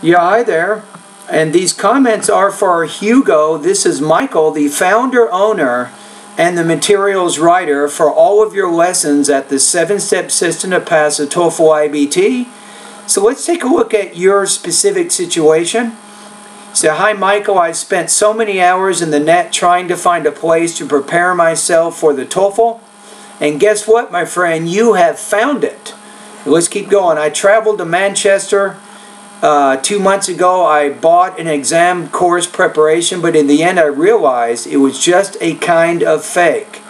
Yeah, hi there. And these comments are for Hugo. This is Michael, the founder, owner, and the materials writer for all of your lessons at the 7-step system to pass the TOEFL IBT. So let's take a look at your specific situation. So, hi Michael, I've spent so many hours in the net trying to find a place to prepare myself for the TOEFL. And guess what, my friend? You have found it. Let's keep going. I traveled to Manchester 2 months ago. I bought an exam course preparation, but in the end I realized it was just a kind of fake.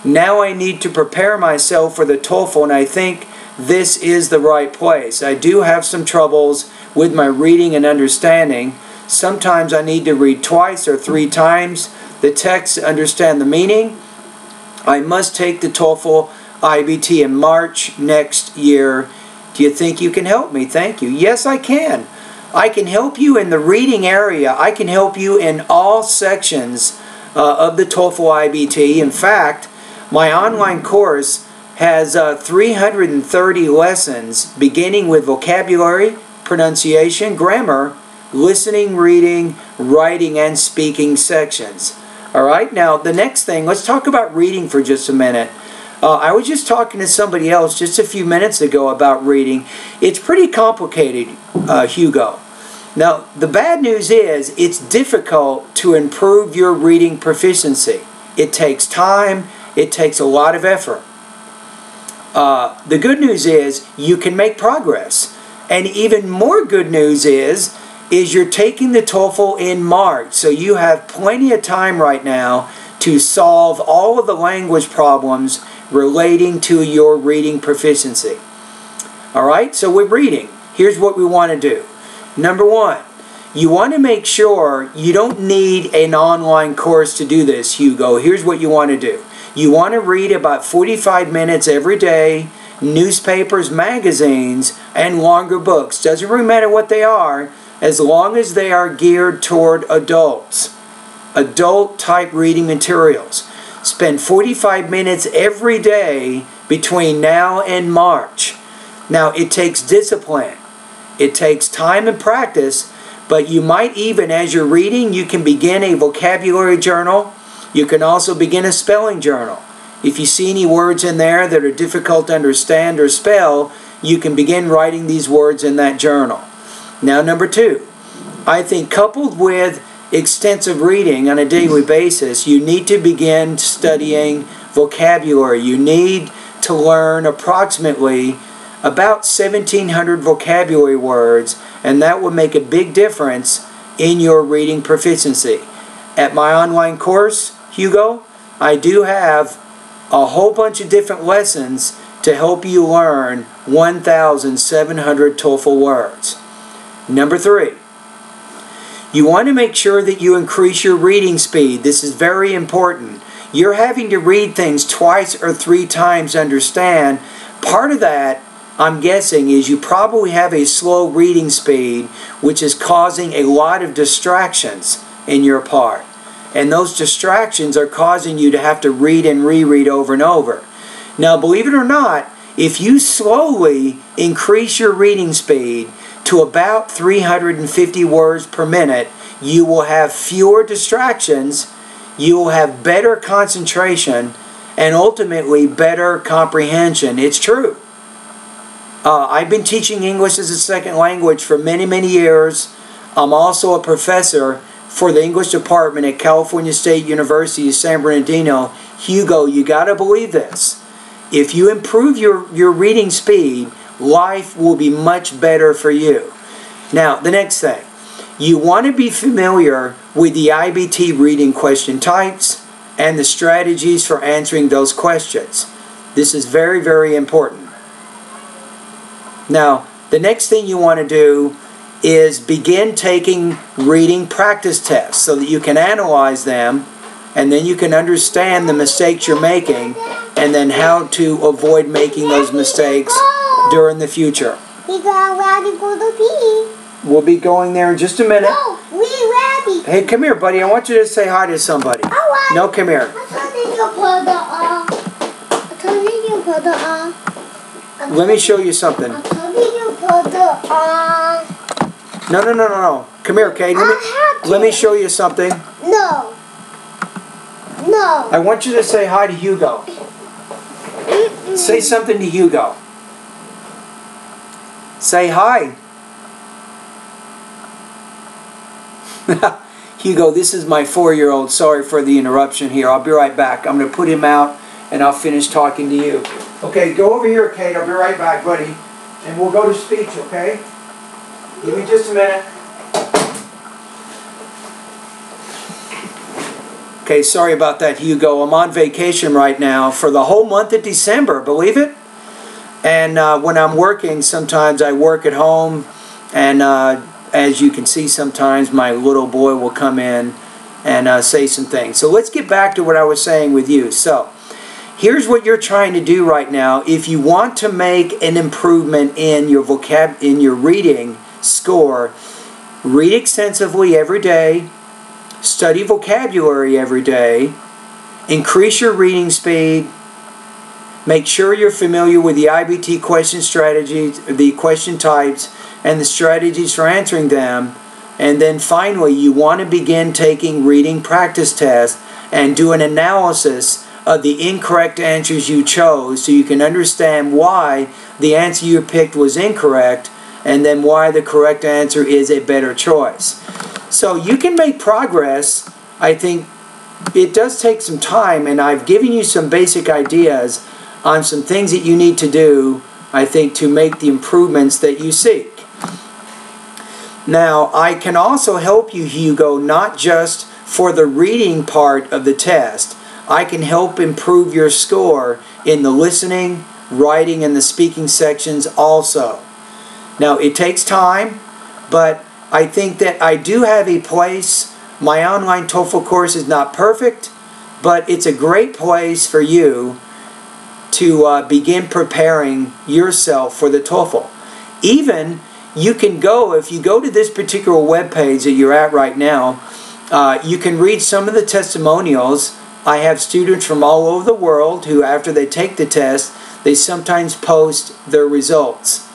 Now I need to prepare myself for the TOEFL, and I think this is the right place. I do have some troubles with my reading and understanding. Sometimes I need to read twice or 3 times the text to understand the meaning. I must take the TOEFL IBT in March next year. Do you think you can help me? Thank you. Yes, I can. I can help you in the reading area. I can help you in all sections of the TOEFL IBT. In fact, my online course has 330 lessons beginning with vocabulary, pronunciation, grammar, listening, reading, writing, and speaking sections. All right, now the next thing, let's talk about reading for just a minute. I was just talking to somebody else just a few minutes ago about reading. It's pretty complicated, Hugo. Now, the bad news is it's difficult to improve your reading proficiency. It takes time. It takes a lot of effort. The good news is you can make progress. And even more good news is you're taking the TOEFL in March. So you have plenty of time right now to solve all of the language problems relating to your reading proficiency. Alright, so with reading, here's what we want to do. Number 1, you want to make sure you don't need an online course to do this, Hugo. Here's what you want to do. You want to read about 45 minutes every day, newspapers, magazines, and longer books. Doesn't really matter what they are, as long as they are geared toward adults. Adult type reading materials. Spend 45 minutes every day between now and March. Now, it takes discipline. It takes time and practice, but you might even, as you're reading, you can begin a vocabulary journal. You can also begin a spelling journal. If you see any words in there that are difficult to understand or spell, you can begin writing these words in that journal. Now, number 2, I think coupled with extensive reading on a daily basis, you need to begin studying vocabulary. You need to learn approximately about 1,700 vocabulary words, and that will make a big difference in your reading proficiency. At my online course, Hugo, I do have a whole bunch of different lessons to help you learn 1,700 TOEFL words. Number 3, you want to make sure that you increase your reading speed. This is very important. You're having to read things twice or 3 times to understand. Part of that, I'm guessing, is you probably have a slow reading speed, which is causing a lot of distractions in your part. And those distractions are causing you to have to read and reread over and over. Now, believe it or not, if you slowly increase your reading speed to about 350 words per minute, you will have fewer distractions, you will have better concentration, and ultimately better comprehension. It's true. I've been teaching English as a second language for many, many years. I'm also a professor for the English department at California State University, San Bernardino. Hugo, you got to believe this. If you improve your reading speed, life will be much better for you. Now, the next thing. You want to be familiar with the IBT reading question types and the strategies for answering those questions. This is very, very important. Now, the next thing you want to do is begin taking reading practice tests so that you can analyze them, and then you can understand the mistakes you're making and then how to avoid making those mistakes during the future. We'll be going there in just a minute. No, we ready. Hey, come here, buddy. I want you to say hi to somebody. No, come here. Let me show you something. No, no, no, no, no. Come here, Kate. Let me show you something. No. No. I want you to say hi to Hugo. Say something to Hugo. Say hi. Hugo, this is my 4-year-old. Sorry for the interruption here. I'll be right back. I'm going to put him out and I'll finish talking to you. Okay, go over here, Kate. I'll be right back, buddy. And we'll go to speech, okay? Give me just a minute. Okay, sorry about that, Hugo. I'm on vacation right now for the whole month of December, believe it? And when I'm working, sometimes I work at home, and as you can see, sometimes my little boy will come in and say some things. So let's get back to what I was saying with you. So here's what you're trying to do right now. If you want to make an improvement in your reading score, read extensively every day. Study vocabulary every day. Increase your reading speed. Make sure you're familiar with the IBT question strategies, the question types, and the strategies for answering them. And then finally, you want to begin taking reading practice tests and do an analysis of the incorrect answers you chose so you can understand why the answer you picked was incorrect and then why the correct answer is a better choice. So you can make progress. I think it does take some time, and I've given you some basic ideas on some things that you need to do, I think, to make the improvements that you seek. Now, I can also help you, Hugo, not just for the reading part of the test. I can help improve your score in the listening, writing, and the speaking sections also. Now, it takes time, but I think that I do have a place. My online TOEFL course is not perfect, but it's a great place for you to begin preparing yourself for the TOEFL. Even you can go, if you go to this particular web page that you're at right now, you can read some of the testimonials. I have students from all over the world who, after they take the test, they sometimes post their results.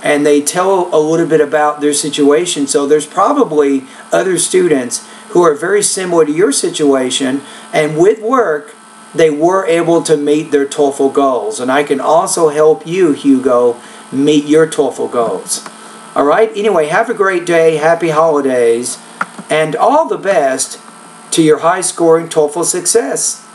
And they tell a little bit about their situation. So there's probably other students who are very similar to your situation, and with work, they were able to meet their TOEFL goals. And I can also help you, Hugo, meet your TOEFL goals. All right? Anyway, have a great day, happy holidays, and all the best to your high-scoring TOEFL success.